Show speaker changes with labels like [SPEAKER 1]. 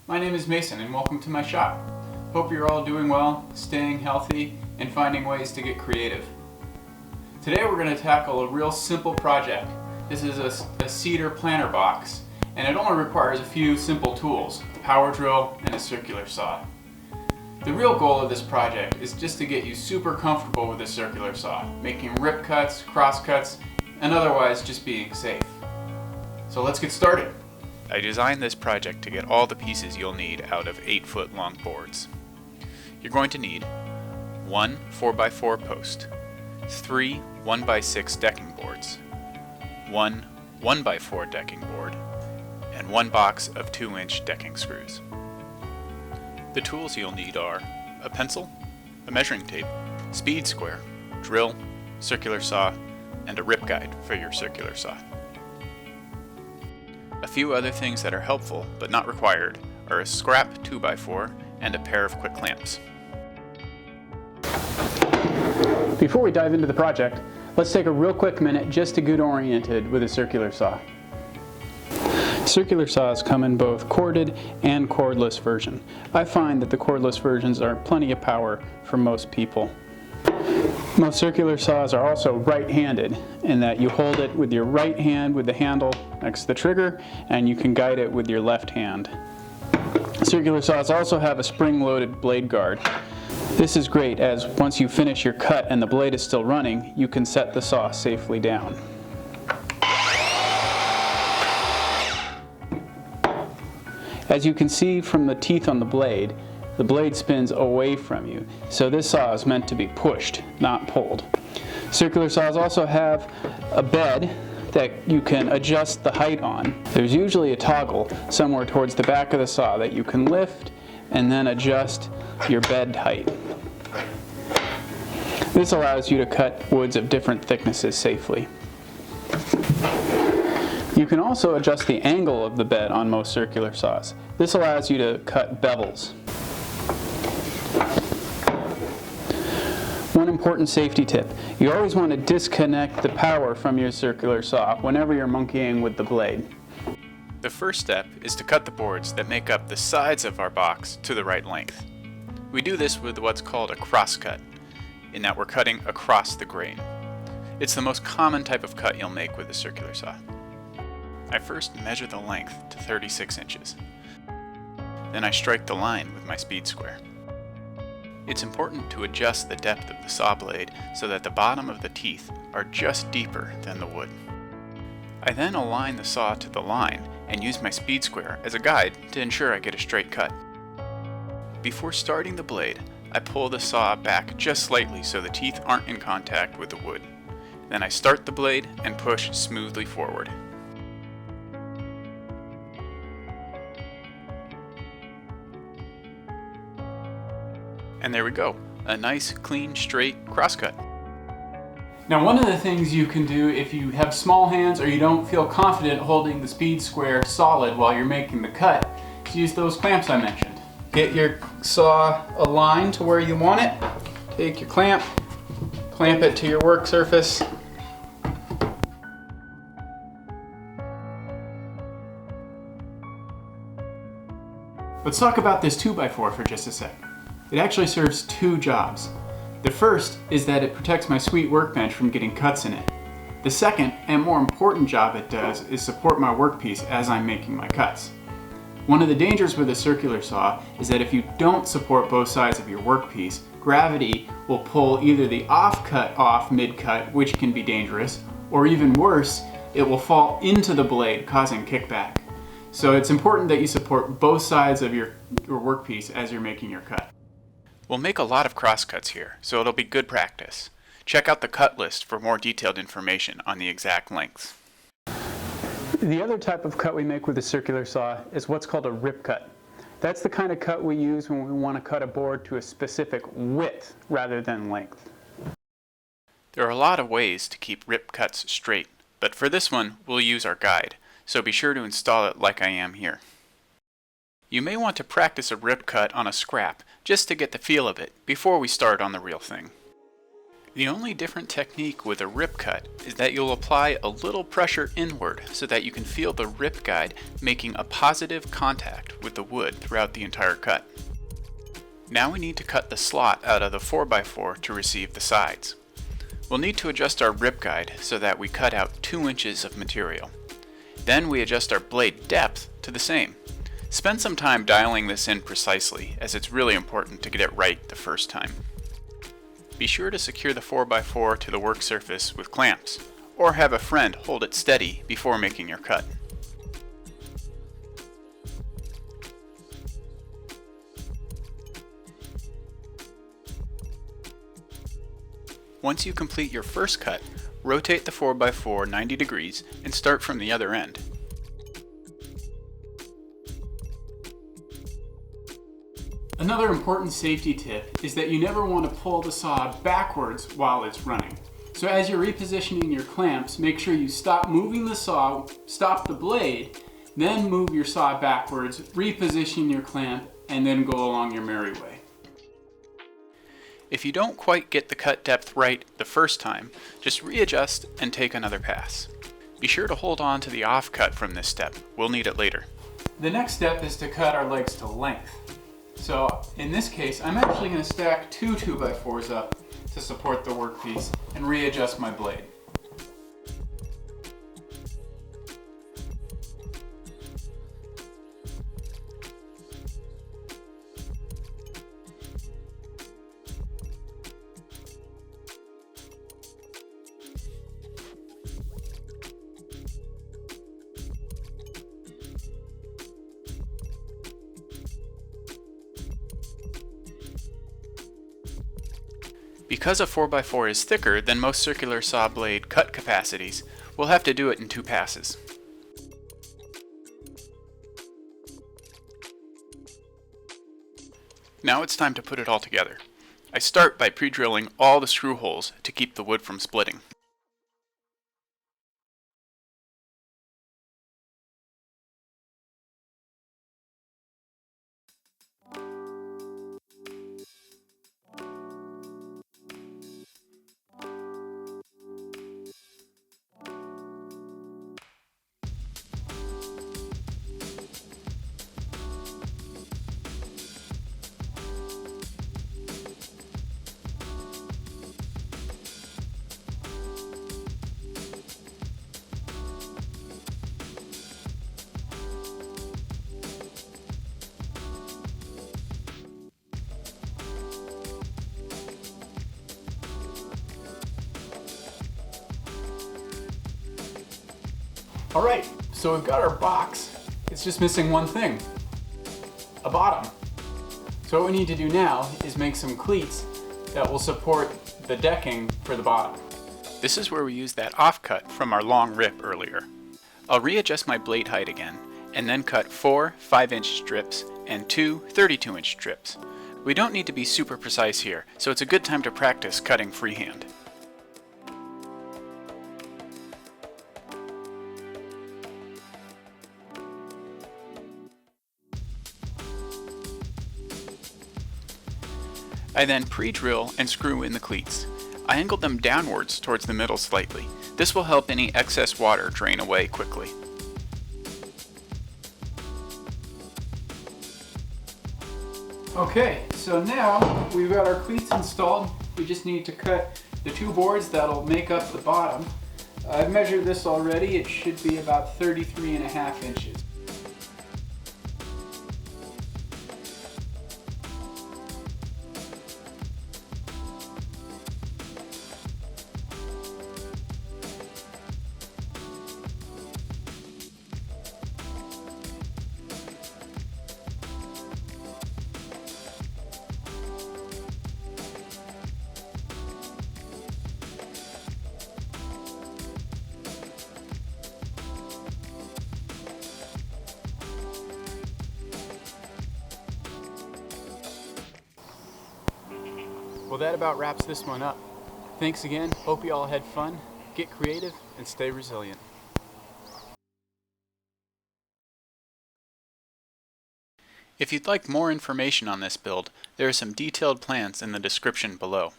[SPEAKER 1] My name is Mason and welcome to my shop. Hope you're all doing well, staying healthy, and finding ways to get creative. Today we're going to tackle a real simple project. This is a cedar planter box, and it only requires a few simple tools, a power drill and a circular saw. The real goal of this project is just to get you super comfortable with a circular saw, making rip cuts, cross cuts, and otherwise just being safe. So let's get started.
[SPEAKER 2] I designed this project to get all the pieces you'll need out of 8-foot long boards. You're going to need 1 4x4 post, 3 1x6 decking boards, 1 1x4 decking board, and 1 box of 2-inch decking screws. The tools you'll need are a pencil, a measuring tape, speed square, drill, circular saw, and a rip guide for your circular saw. A few other things that are helpful but not required are a scrap 2x4 and a pair of quick clamps.
[SPEAKER 1] Before we dive into the project, let's take a real quick minute just to get oriented with a circular saw. Circular saws come in both corded and cordless version. I find that the cordless versions are plenty of power for most people. Most circular saws are also right-handed in that you hold it with your right hand with the handle next to the trigger, and you can guide it with your left hand. Circular saws also have a spring-loaded blade guard. This is great as once you finish your cut and the blade is still running, you can set the saw safely down. As you can see from the teeth on the blade spins away from you, so this saw is meant to be pushed, not pulled. Circular saws also have a bed that you can adjust the height on. There's usually a toggle somewhere towards the back of the saw that you can lift and then adjust your bed height. This allows you to cut woods of different thicknesses safely. You can also adjust the angle of the bed on most circular saws. This allows you to cut bevels. One important safety tip, you always want to disconnect the power from your circular saw whenever you're monkeying with the blade.
[SPEAKER 2] The first step is to cut the boards that make up the sides of our box to the right length. We do this with what's called a cross cut, in that we're cutting across the grain. It's the most common type of cut you'll make with a circular saw. I first measure the length to 36 inches. Then I strike the line with my speed square. It's important to adjust the depth of the saw blade so that the bottom of the teeth are just deeper than the wood. I then align the saw to the line and use my speed square as a guide to ensure I get a straight cut. Before starting the blade, I pull the saw back just slightly so the teeth aren't in contact with the wood. Then I start the blade and push smoothly forward. And there we go, a nice, clean, straight crosscut.
[SPEAKER 1] Now, one of the things you can do if you have small hands or you don't feel confident holding the speed square solid while you're making the cut, is use those clamps I mentioned. Get your saw aligned to where you want it. Take your clamp it to your work surface. Let's talk about this 2x4 for just a sec. It actually serves two jobs. The first is that it protects my sweet workbench from getting cuts in it. The second and more important job it does is support my workpiece as I'm making my cuts. One of the dangers with a circular saw is that if you don't support both sides of your workpiece, gravity will pull either the offcut off mid-cut, which can be dangerous, or even worse, it will fall into the blade, causing kickback. So it's important that you support both sides of your workpiece as you're making your cut.
[SPEAKER 2] We'll make a lot of crosscuts here, so it'll be good practice. Check out the cut list for more detailed information on the exact lengths.
[SPEAKER 1] The other type of cut we make with a circular saw is what's called a rip cut. That's the kind of cut we use when we want to cut a board to a specific width rather than length.
[SPEAKER 2] There are a lot of ways to keep rip cuts straight, but for this one, we'll use our guide, so be sure to install it like I am here. You may want to practice a rip cut on a scrap just to get the feel of it before we start on the real thing. The only different technique with a rip cut is that you'll apply a little pressure inward so that you can feel the rip guide making a positive contact with the wood throughout the entire cut. Now we need to cut the slot out of the 4x4 to receive the sides. We'll need to adjust our rip guide so that we cut out 2 inches of material. Then we adjust our blade depth to the same. Spend some time dialing this in precisely, as it's really important to get it right the first time. Be sure to secure the 4x4 to the work surface with clamps, or have a friend hold it steady before making your cut. Once you complete your first cut, rotate the 4x4 90 degrees and start from the other end.
[SPEAKER 1] Another important safety tip is that you never want to pull the saw backwards while it's running. So as you're repositioning your clamps, make sure you stop moving the saw, stop the blade, then move your saw backwards, reposition your clamp, and then go along your merry way.
[SPEAKER 2] If you don't quite get the cut depth right the first time, just readjust and take another pass. Be sure to hold on to the offcut from this step. We'll need it later.
[SPEAKER 1] The next step is to cut our legs to length. So in this case, I'm actually going to stack 2 2x4s up to support the workpiece and readjust my blade.
[SPEAKER 2] Because a 4x4 is thicker than most circular saw blade cut capacities, we'll have to do it in 2 passes. Now it's time to put it all together. I start by pre-drilling all the screw holes to keep the wood from splitting.
[SPEAKER 1] Alright, so we've got our box. It's just missing one thing, a bottom. So what we need to do now is make some cleats that will support the decking for the bottom.
[SPEAKER 2] This is where we use that offcut from our long rip earlier. I'll readjust my blade height again, and then cut 4 5-inch strips and 2 32-inch strips. We don't need to be super precise here, so it's a good time to practice cutting freehand. I then pre-drill and screw in the cleats. I angled them downwards towards the middle slightly. This will help any excess water drain away quickly.
[SPEAKER 1] Okay, so now we've got our cleats installed. We just need to cut the 2 boards that'll make up the bottom. I've measured this already. It should be about 33.5 inches. Well, that about wraps this one up. Thanks again. Hope you all had fun. Get creative and stay resilient.
[SPEAKER 2] If you'd like more information on this build, there are some detailed plans in the description below.